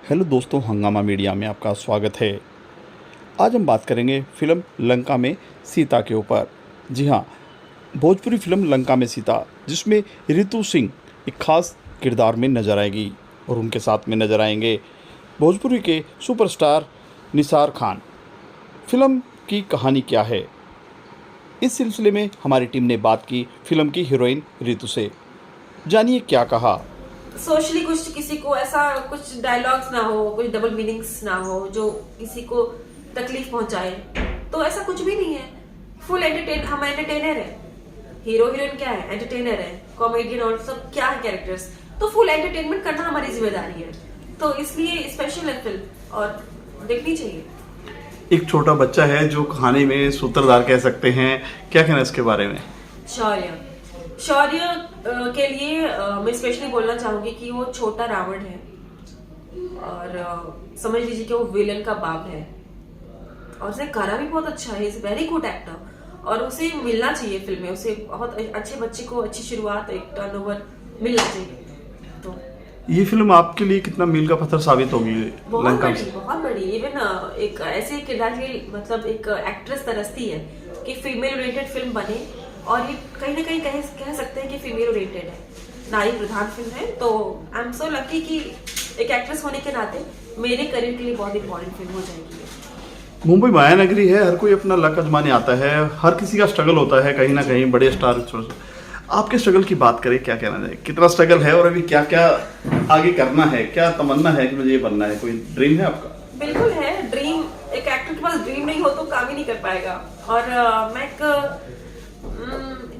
Hello दोस्तों, हंगामा media में आपका स्वागत है। आज हम बात करेंगे फिल्म लंका में सीता के ऊपर। जी हाँ, भोजपुरी फिल्म लंका में सीता, जिसमें रितु सिंह एक खास किरदार में नजर आएगी और उनके साथ में नजर आएंगे भोजपुरी के सुपरस्टार निसार खान। फिल्म की कहानी क्या है, इस सिलसिले में हमारी टीम ने बात की फिल्म की हीरोइन रितु से। जानिए क्या कहा। सोशली कुछ किसी को ऐसा कुछ डायलॉग्स ना हो, कुछ डबल मीनिंग्स ना हो जो किसी को तकलीफ पहुंचाए, तो ऐसा कुछ भी नहीं है। फुल हम एंटरटेनर है। हीरो हीरोइन क्या है? एंटरटेनर है, कॉमेडियन और सब क्या है कैरेक्टर्स, तो फुल एंटरटेनमेंट करना हमारी जिम्मेदारी है। तो इसलिए स्पेशल है फिल्म और देखनी चाहिए। एक छोटा बच्चा है जो कहानी में सूत्रधार कह सकते हैं, क्या कहना है इसके बारे में? शौर्य के लिए मैं स्पेशली बोलना चाहूंगी कि वो छोटा रावण है और समझ लीजिए कि वो विलन का बाप है और उसने करा भी बहुत अच्छा है। इज वेरी गुड एक्टर और उसे मिलना चाहिए फिल्म में। उसे बहुत अच्छे बच्चे को अच्छी शुरुआत, एक टर्नओवर मिलना चाहिए। तो ये फिल्म आपके लिए कितना मील का पत्थर साबित होगी? बहुत बड़ी इवन एक ऐसे किरदार की मतलब एक एक्ट्रेस तरसती है कि फीमेल ओरिएंटेड फिल्म बने और ये कहीं ना कहीं कह सकते हैं कि फीमेल ओरिएंटेड है, नारी प्रधान फिल्म है। तो आई एम सो लकी कि एक एक्ट्रेस होने के नाते मेरे करियर के लिए बहुत इंपॉर्टेंट फिल्म हो जाएगी। मुंबई माया नगरी है, हर कोई अपना लक आजमाने आता है, हर किसी का स्ट्रगल होता है कहीं ना कहीं, बड़े स्टार। आपके स्ट्रगल की बात करें, क्या कहना है, कितना स्ट्रगल है और अभी क्या क्या आगे करना है, क्या तमन्ना है कि मुझे ये बनना है? कोई ड्रीम है आपका? बिल्कुल है ड्रीम। एक एक्टर के पास ड्रीम नहीं हो तो काम ही नहीं कर पाएगा। और मैं एक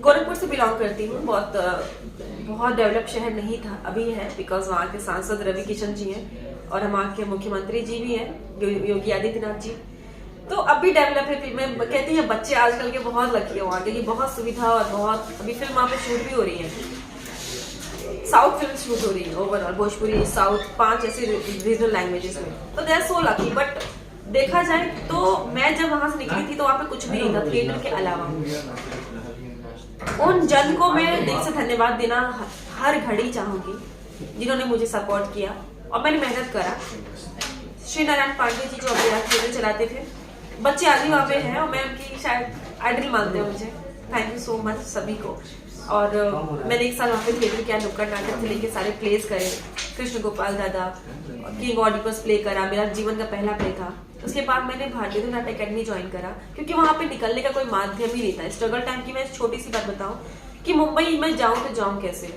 गोरखपुर से बिलोंग करती हूँ। बहुत डेवलप शहर नहीं था, अभी है, बिकॉज वहाँ के सांसद रवि किशन जी हैं और हमारे के मुख्यमंत्री जी भी हैं, योगी आदित्यनाथ जी। तो अब भी डेवलप है। मैं कहती हैं बच्चे आजकल के बहुत लकी हो वहाँ के, बहुत सुविधा और बहुत अभी फिल्म वहाँ पे शूट भी हो रही है। साउथ फिल्म शूट हो रही है ओवरऑल, भोजपुरी, साउथ, 5 ऐसे रीजनल लैंग्वेजेस में। तो they are so lucky. But देखा जाए तो मैं जब वहां से निकली थी तो वहाँ पे कुछ भी नहीं था थिएटर के अलावा। उन जन को मैं दिल से धन्यवाद देना हर घड़ी चाहूंगी जिन्होंने मुझे सपोर्ट किया और मैंने मेहनत करा। श्री नारायण पांडे जी जो अभी थिएटर चलाते थे, बच्चे आज भी वहाँ पे हैं और मैं उनकी शायद आइडल मानते हैं मुझे। थैंक यू सो मच सभी को। और मैंने 1 साल वहाँ पे थिएटर किया, नुक्कड़ नाटक से लेके सारे प्लेस करे। कृष्ण गोपाल दादा, किंग ऑडिपस प्ले करा, मेरा जीवन का पहला प्ले था। उसके बाद मैंने भारतीय नाट्य अकेडमी ज्वाइन करा क्योंकि वहाँ पे निकलने का कोई माध्यम ही नहीं था। स्ट्रगल टाइम की मैं छोटी सी बात बताऊं कि मुंबई में जाऊं तो जाऊं कैसे,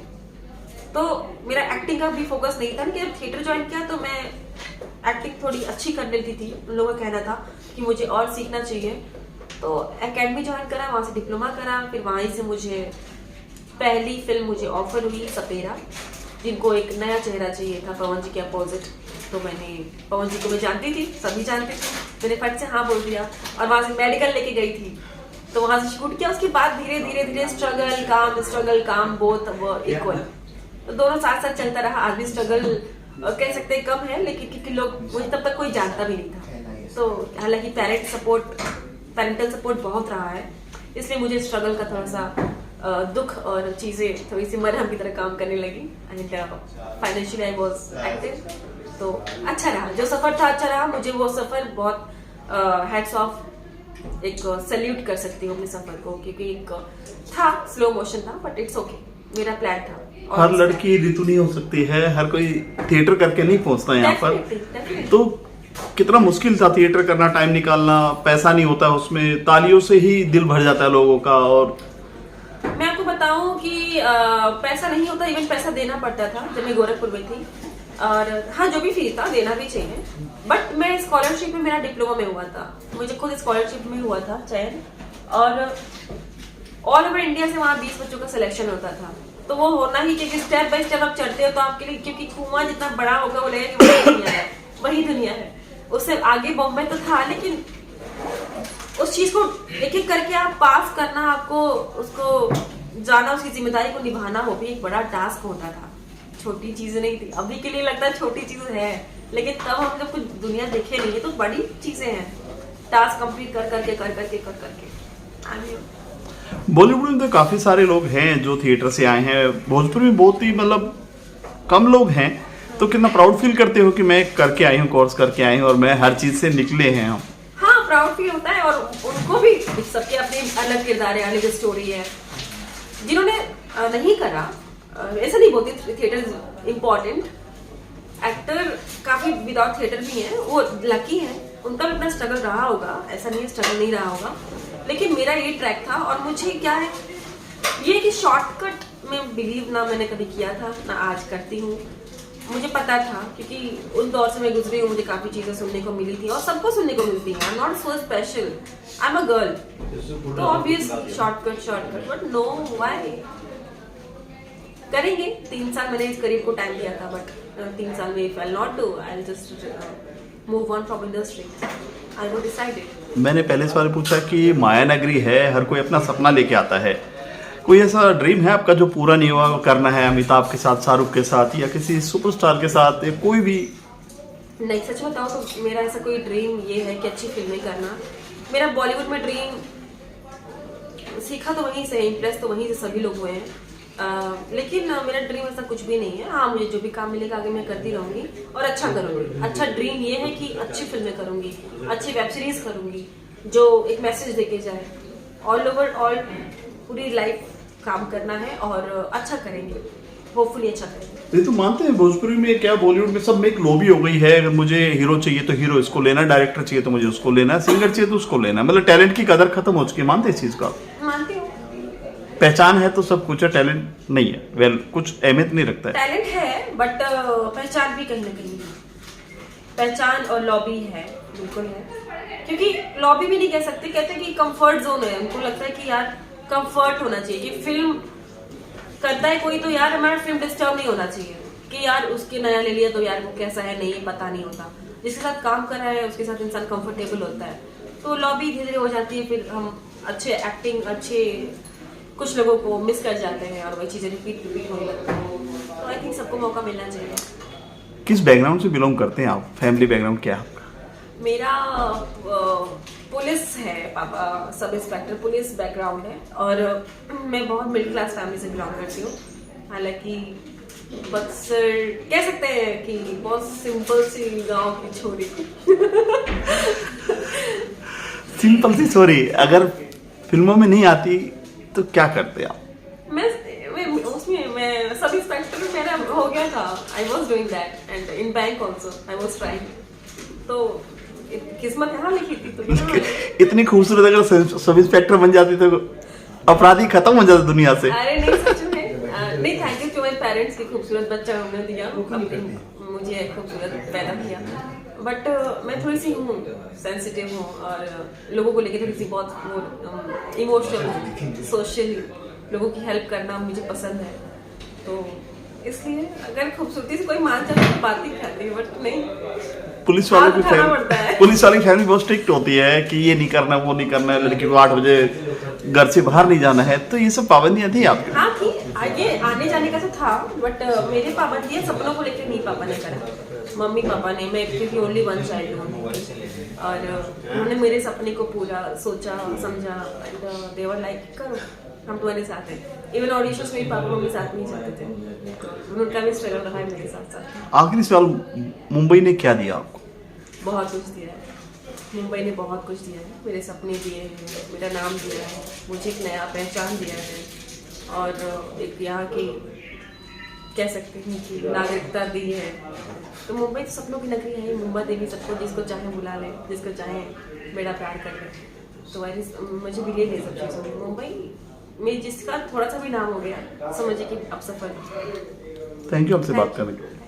तो मेरा एक्टिंग का भी फोकस नहीं था। लेकिन थिएटर ज्वाइन किया तो मैं एक्टिंग थोड़ी अच्छी कर लेती थी। उन लोगों का कहना था कि मुझे और सीखना चाहिए, तो अकेडमी ज्वाइन करा, वहां से डिप्लोमा करा। फिर वहीं से मुझे पहली फिल्म मुझे ऑफर हुई सपेरा, जिनको एक नया चेहरा चाहिए था पवन जी के अपोजिट। तो मैंने पवन जी को मैं जानती थी, सभी जानते थे, मैंने फट से हाँ बोल दिया और वहां से मेडिकल लेके गई थी। तो वहां से शूट किया। उसके बाद धीरे धीरे स्ट्रगल काम बोथ इक्वल, तो दोनों साथ साथ चलता रहा। आज भी स्ट्रगल कह सकते हैं कम है, लेकिन क्योंकि लोग मुझे तब तक कोई जानता भी नहीं था। तो हालांकि पेरेंटल सपोर्ट बहुत रहा है, इसलिए मुझे स्ट्रगल का थोड़ा सा दुख और चीजें थोड़ी सी मरहम की तरह काम करने लगी। And financially I was active, तो अच्छा रहा। जो सफर था अच्छा रहा। मुझे वो सफर बहुत हैट्स ऑफ, एक सैल्यूट कर सकती हूँ अपने सफर को, क्योंकि एक था स्लो मोशन था, बट इट्स ओके, मेरा प्लान था। हर लड़की रितु नहीं हो सकती है, हर कोई थिएटर करके नहीं पहुंचता यहाँ पर। तो कितना मुश्किल था थिएटर करना, टाइम निकालना, पैसा नहीं होता उसमें, तालियों से ही दिल भर जाता है लोगों का। और मैं आपको बताऊं कि पैसा नहीं होता, इवन पैसा देना पड़ता था जब मैं गोरखपुर में थी। और हाँ, जो भी फीस था देना भी चाहिए। बट मैं स्कॉलरशिप में, मेरा डिप्लोमा में हुआ था, मुझे खुद स्कॉलरशिप में हुआ था चयन, और ऑल ओवर इंडिया से वहाँ 20 बच्चों का सिलेक्शन होता था। तो वो होना ही, क्योंकि स्टेप बाय स्टेप आप चढ़ते हो तो आपके लिए, क्योंकि कुआं जितना बड़ा होगा वो लगेगा कि वही दुनिया है, वही दुनिया है। उससे आगे बॉम्बे तो था, लेकिन उस चीज को एक एक करके आप पास करना, आपको उसको जाना, उसकी जिम्मेदारी को निभाना, वो भी एक बड़ा टास्क होता था। छोटी चीज नहीं थी। अभी के लिए लगता है छोटी चीज है, लेकिन तब हम जब कुछ दुनिया देखे नहीं है तो बड़ी चीजें हैं। टास्क कंप्लीट कर करके बॉलीवुड में तो काफी सारे लोग हैं जो थिएटर से आए हैं। भोजपुरी में बहुत ही मतलब कम लोग हैं, तो कितना प्राउड फील करते हो कि मैं करके आई हूँ, कोर्स करके आई हूँ और मैं हर चीज़ से निकले हैं हम? हाँ, प्राउड फील होता है। और उनको भी, सबके अपने अलग किरदार है, अलग स्टोरी है। जिन्होंने नहीं करा, ऐसा नहीं बोलती थिएटर इम्पोर्टेंट, एक्टर काफी विदाउट थिएटर भी हैं, वो लकी हैं, उनका भी अपना स्ट्रगल रहा होगा, ऐसा नहीं है स्ट्रगल नहीं रहा होगा। लेकिन मेरा ये ट्रैक था और मुझे क्या है, ये कि शॉर्टकट में बिलीव ना मैंने कभी किया था ना आज करती हूँ। मुझे पता था क्योंकि उस दौर से मैं गुजरी हूँ, मुझे काफी चीजें सुनने को मिली थी और सबको सुनने को मिलती हैं। I am not so special, I am a girl, तो obvious shortcut, but no why. करेंगे, 3 साल मैंने इस करियर को टाइम दिया था, बट 3 साल में if I not do, I will just move on from industry. I वो डिसाइडेड। मैंने पहले सवाल पूछा कि माया नगरी है, हर कोई अपना सपना लेके आता है, कोई ऐसा ड्रीम है आपका जो पूरा नहीं हुआ, करना है अमिताभ के साथ, शाहरुख के साथ या किसी सुपरस्टार के साथ, या कोई भी? नहीं, सच बताओ तो मेरा ऐसा कोई ड्रीम ये है कि अच्छी फिल्में करना। मेरा बॉलीवुड में ड्रीम सीखा तो वहीं से, इम्प्रेस तो वहीं से सभी लोग हुए हैं, लेकिन मेरा ड्रीम ऐसा कुछ भी नहीं है। हाँ, मुझे जो भी काम मिलेगा आगे मैं करती रहूंगी और अच्छा करूंगी। अच्छा ड्रीम ये है कि अच्छी फिल्में करूंगी, अच्छी वेब सीरीज करूंगी जो एक मैसेज देके जाए। ऑल ओवर ऑल पूरी लाइफ काम करना है और अच्छा करेंगे, होपफुली अच्छा करेंगे। ये तो मानते हैं भोजपुरी में क्या बॉलीवुड में सब में एक लॉबी हो गई है, अगर मुझे हीरो चाहिए तो हीरो इसको लेना, डायरेक्टर चाहिए तो मुझे उसको लेना, सिंगर चाहिए तो उसको लेना, मतलब टैलेंट की कदर खत्म हो चुकी है। मानते हैं इस चीज का? मानती हूँ। पहचान है तो सब कुछ है, टैलेंट नहीं है, वेल कुछ अहमियत नहीं रखता है। टैलेंट है बट पहचान भी कहीं ना कहीं है। पहचान और लॉबी है, बिल्कुल है, क्योंकि लॉबी भी नहीं कह सकते, कहते हैं कि कंफर्ट जोन है। उनको लगता है कि यार कंफर्ट होना चाहिए, कि फिल्म करता है कोई तो यार हमारा फिल्म डिस्टर्ब नहीं होना चाहिए, कि यार उसके नया ले लिया तो यार वो कैसा है नहीं पता नहीं होता। जिसके साथ काम कर रहा है उसके साथ इंसान कंफर्टेबल होता है, तो लॉबी धीरे धीरे हो जाती है। फिर हम अच्छे एक्टिंग, अच्छे कुछ लोगों को मिस कर जाते हैं और वही चीजें रिपीट होने लगती हैं। तो आई थिंक सबको मौका मिलना चाहिए। किस बैकग्राउंड से बिलोंग करते हैं आप? फैमिली बैकग्राउंड क्या है आपका? मेरा पुलिस है, पापा सब इंस्पेक्टर, पुलिस बैकग्राउंड है और मैं बहुत मिडिल क्लास फैमिली से बिलोंग करती हूँ। हालांकि बक्सर कह सकते हैं कि बहुत सिंपल सी गांव की छोरी। सिंपल सी सॉरी, अगर फिल्मों में नहीं आती तो क्या करते आप? मैं उसमें मैं सब इंस्पेक्टर में मेरा हो गया था। I was doing that and in bank also I was trying. तो किस्मत यहाँ लिखी थी तो इतनी खूबसूरत अगर सब इंस्पेक्टर बन जाती तो अपराधी खत्म हो जाते दुनिया से। अरे नहीं, सच में नहीं। Thank you to my parents की खूबसूरत बच्चा उन्होंने दिया, मुझे खूबसूरत पैदा किया। बट मैं थोड़ी सी हूँ, सेंसिटिव हूँ और लोगों को लेकर थोड़ी सी बहुत इमोशनल हूँ। सोशली लोगों की हेल्प करना मुझे पसंद है, तो इसलिए अगर खूबसूरती से कोई मान जाए तो बात ही खाती है, बट नहीं। पुलिस वालों की फैमिली बहुत स्ट्रिक्ट होती है कि ये नहीं करना, वो नहीं करना है, लड़की को 8 बजे घर से बाहर नहीं जाना है, तो ये सब पाबंदियां थी आपकी? हाँ थी, आगे आने जाने का तो था, बट मेरे पाबंदियां सपनों को लेकर नहीं पापा ने करा। मम्मी पापा ने, मैं क्योंकि ओनली वन चाइल्ड हूँ और उन्होंने मेरे सपने को पूरा सोचा समझा एंड दे वर लाइक करो, हम तुम्हारे साथ हैं। इवन ऑडिशंस में पापा मम्मी साथ नहीं जाते थे, तो उनका भी स्ट्रगल रहा है मेरे साथ साथ। आखिरी सवाल, मुंबई ने क्या दिया आपको? बहुत कुछ दिया है, मुंबई ने बहुत कुछ दिया है। मेरे सपने दिए हैं, मेरा नाम दिया है, मुझे एक नया पहचान दिया है और एक यहाँ की कह सकते हैं कि नागरिकता दी है। तो मुंबई तो सपनों की नगरी है, मुंबई देवी सबको जिसको चाहे बुला ले, जिसको चाहे बेड़ा प्यार कर ले। तो मुझे भी ये सब चीज़ों में मुंबई में जिसका थोड़ा सा भी नाम हो गया समझिए कि अब सफल। थैंक यू आपसे बात करने के लिए।